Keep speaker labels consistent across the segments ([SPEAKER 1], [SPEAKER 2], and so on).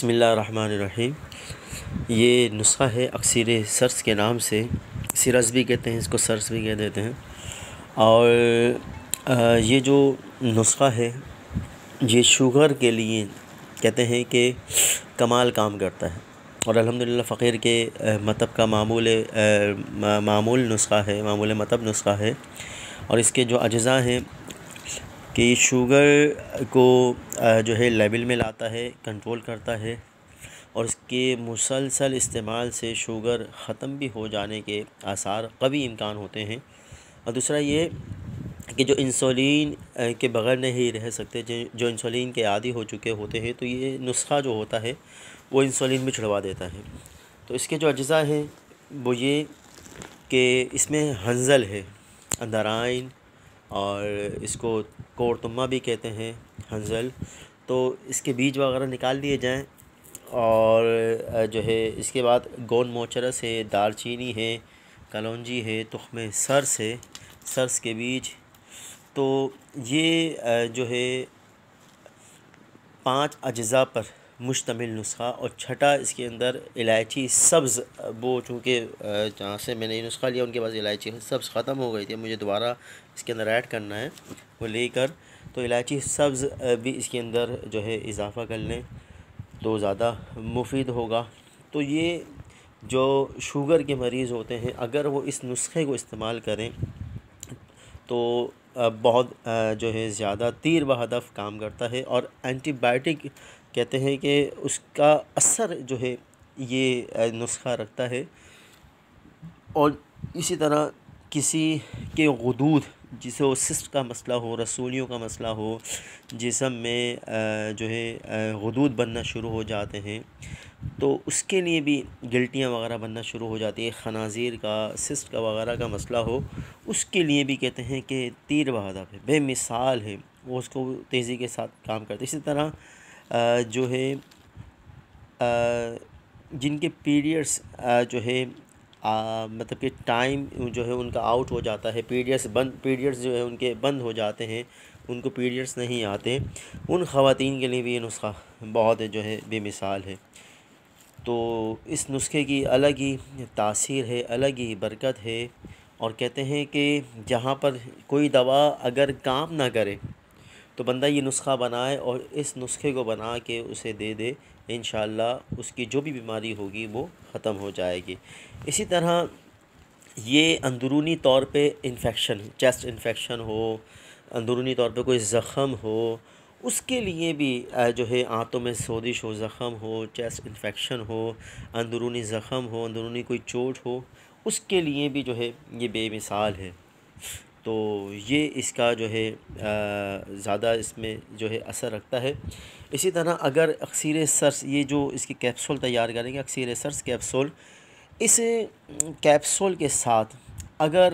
[SPEAKER 1] बिस्मिल्लाहिर्रहमानिर्रहीम। ये नुस्ख़ा है अक्सीर सर्स के नाम से, सिरस भी कहते हैं इसको, सर्स भी कह देते हैं। और ये जो नुस्ख़ा है ये शुगर के लिए कहते हैं कि कमाल काम करता है और अल्हम्दुलिल्लाह फ़कीर के मतब का मामूल नुस्ख़ा है, मामूल मतब नुस्ख़ा है। और इसके जो अज्ज़ा हैं कि शुगर को जो है लेवल में लाता है, कंट्रोल करता है और इसके मुसलसल इस्तेमाल से शुगर ख़त्म भी हो जाने के आसार कभी इम्कान होते हैं। और दूसरा ये कि जो इंसुलिन के बग़ैर नहीं रह सकते, जो इंसुलिन के आदी हो चुके होते हैं, तो ये नुस्ख़ा जो होता है वो इंसुलिन भी छुड़वा देता है। तो इसके जो अज्ज़ा हैं वो ये कि इसमें हंज़ल है, अंदराइन, और इसको कोरतुम्मा भी कहते हैं, हंज़ल। तो इसके बीज वगैरह निकाल लिए जाएं और जो है इसके बाद गोन मोचरस है, दालचीनी है, कलौंजी है, तुख्मे सर्स है, सर्स के बीज। तो ये जो है 5 अज्ज़ा पर मुश्तमिल नुस्ख़ा। और छठा इसके अंदर इलायची सब्ज़, वो चूँकि जहाँ से मैंने ये नुस्ख़ा लिया उनके पास इलायची सब्ज़ ख़त्म हो गई थी, मुझे दोबारा इसके अंदर ऐड करना है, वो लेकर तो इलायची सब्ज़ भी इसके अंदर जो है इजाफ़ा कर लें तो ज़्यादा मुफीद होगा। तो ये जो शुगर के मरीज़ होते हैं अगर वो इस नुस्खे को इस्तेमाल करें तो बहुत जो है ज़्यादा तीर व हदफ काम करता है। और एंटीबायोटिक कहते हैं कि उसका असर जो है ये नुस्खा रखता है। और इसी तरह किसी के गुदूद, जिसे वो सिस्ट का मसला हो, रसूलियों का मसला हो, जिस्म में जो है गुदूद बनना शुरू हो जाते हैं, तो उसके लिए भी गिल्टियाँ वगैरह बनना शुरू हो जाती है, खनाज़ीर का, सिस्ट का वगैरह का मसला हो, उसके लिए भी कहते हैं कि तीर व हदफ है, बेमिसाल है, वो उसको तेज़ी के साथ काम करते। इसी तरह जो है जिनके पीरियड्स जो है मतलब कि टाइम जो है उनका आउट हो जाता है, पीरियड्स जो है उनके बंद हो जाते हैं, उनको पीरियड्स नहीं आते, उन ख़वातीन के लिए भी ये नुस्ख़ा बहुत जो है बेमिसाल है। तो इस नुस्खे की अलग ही तासीर है, अलग ही बरकत है। और कहते हैं कि जहाँ पर कोई दवा अगर काम ना करे तो बंदा ये नुस्ख़ा बनाए और इस नुस्खे को बना के उसे दे दे, इंशाअल्लाह उसकी जो भी बीमारी होगी वो ख़त्म हो जाएगी। इसी तरह ये अंदरूनी तौर पे इन्फेक्शन, चेस्ट इन्फेक्शन हो, अंदरूनी तौर पे कोई ज़ख़म हो, उसके लिए भी जो है आंतों में सोजिश हो, ज़ख़म हो, चेस्ट इन्फेक्शन हो, अंदरूनी ज़ख़म हो, अंदरूनी कोई चोट हो, उसके लिए भी जो है ये बेमिसाल है। तो ये इसका जो है ज़्यादा इसमें जो है असर रखता है। इसी तरह अगर अक्सीर सर्स, ये जो इसकी कैप्सूल तैयार करेंगे, अक्सीर सर्स कैप्सूल, इस कैप्सूल के साथ अगर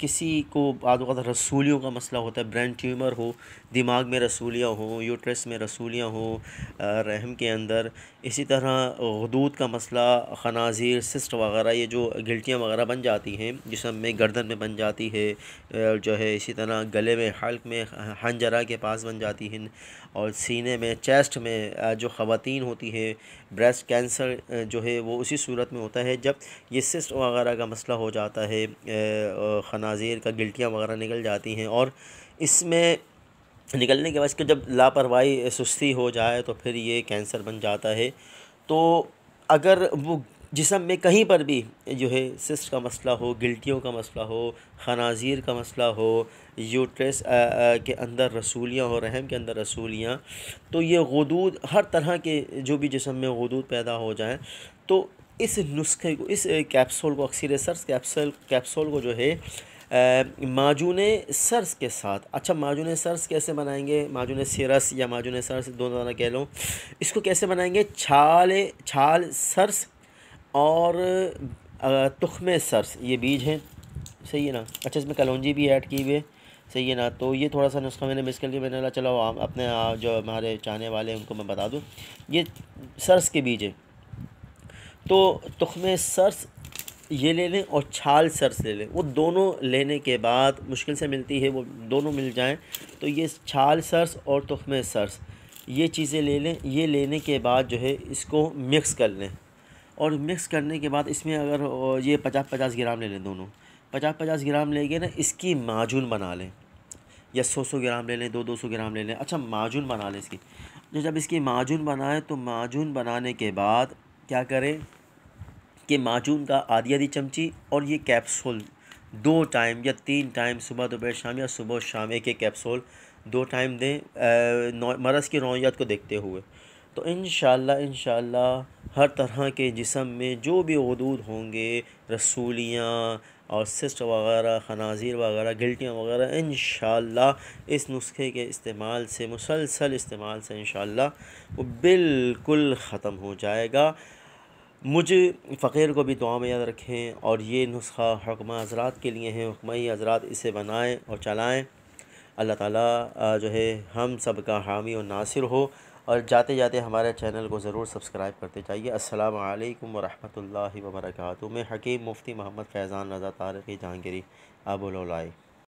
[SPEAKER 1] किसी को बाद वक़्त रसूलियों का मसला होता है, ब्रेन ट्यूमर हो, दिमाग में रसूलियाँ हों, यूट्रस में रसूलियाँ हों, रहम के अंदर, इसी तरह गुदूद का मसला, खनाज़ीर, सिस्ट वगैरह, ये जो गिल्टियाँ वगैरह बन जाती हैं जिस्म में, गर्दन में बन जाती है, जो है इसी तरह गले में, हल्क में, हंजरा के पास बन जाती हैं, और सीने में, चेस्ट में जो ख़वातीन होती है, ब्रेस्ट कैंसर जो है वो उसी सूरत में होता है जब ये सिस्ट वगैरह का मसला हो जाता है, खनाज़ीर का गिल्टियाँ वगैरह निकल जाती हैं। और इसमें निकलने के बाद इसके जब लापरवाही, सुस्ती हो जाए तो फिर ये कैंसर बन जाता है। तो अगर वो जिस्म में कहीं पर भी जो है सिस्ट का मसला हो, गिल्टियों का मसला हो, खनाज़ीर का मसला हो, यूट्रस के अंदर रसूलियाँ हो, रहम के अंदर रसूलियाँ, तो ये गुदूद, हर तरह के जो भी जिस्म में गुदूद पैदा हो जाएँ, तो इस नुस्खे को, इस कैप्सूल को, अक्सीर सर्स कैप्सूल को जो है माजून सर्स के साथ, अच्छा माजून सर्स कैसे बनाएंगे, माजून सिरस या माजून सर्स दोनों तरह कह लो, इसको कैसे बनाएंगे, छाल सर्स और तुख्मे सर्स, ये बीज हैं, सही है ना। अच्छा इसमें कलौंजी भी ऐड की हुई है, सही है ना। तो ये थोड़ा सा नुस्खा मैंने मिस कर लिया, मैंने कहा चलो अपने जो हमारे चाहने वाले हैं उनको मैं बता दूँ, ये सर्स के बीज हैं। तो तुख्मे सर्स ये ले लें और छाल सर्स ले लें, वो दोनों लेने के बाद मुश्किल से मिलती है, वो दोनों मिल जाएं, तो ये छाल सर्स और तुख्मे सर्स ये चीज़ें ले लें। ये लेने के बाद जो है इसको मिक्स कर लें, और मिक्स करने के बाद इसमें अगर ये 50-50 ग्राम ले लें, दोनों 50-50 ग्राम लेके ना इसकी माजून बना लें, या 100-100 ग्राम ले लें, 200-200 ग्राम ले लें। अच्छा, माजून बना लें इसकी। तो जब इसकी माजून बनाएं तो माजून बनाने के बाद क्या करें कि माजून का आधी चमची और ये कैप्सूल 2 टाइम या 3 टाइम, सुबह दोपहर शाम या सुबह शाम एक एक कैप्सूल 2 टाइम दें, मरज़ की नौइयत को देखते हुए। तो इंशाअल्लाह हर तरह के जिस्म में जो भी उदूद होंगे, रसूलियाँ और सिस्ट वग़ैरह, खनाज़ीर वग़ैरह, गिल्टियाँ वग़ैरह, इंशाअल्लाह इस नुस्खे के इस्तेमाल से, मुसलसल इस्तेमाल से इंशाअल्लाह वो बिल्कुल ख़त्म हो जाएगा। मुझे फ़कीर को भी दुआ में याद रखें, और ये नुस्खा हुक्मा हज़रात के लिए है, हुक्मा हज़रात इसे बनाएं और चलाएं। अल्लाह ताला जो है हम सब का हामी और नासिर हो। और जाते जाते हमारे चैनल को ज़रूर सब्सक्राइब करते जाइए। अस्सलामु अलैकुम वरहमतुल्लाहि वबरकातुहू। मैं हकीम मुफ्ती मोहम्मद फैज़ान रज़ा तारक़ी जहांगीरी, अबुल उलाई।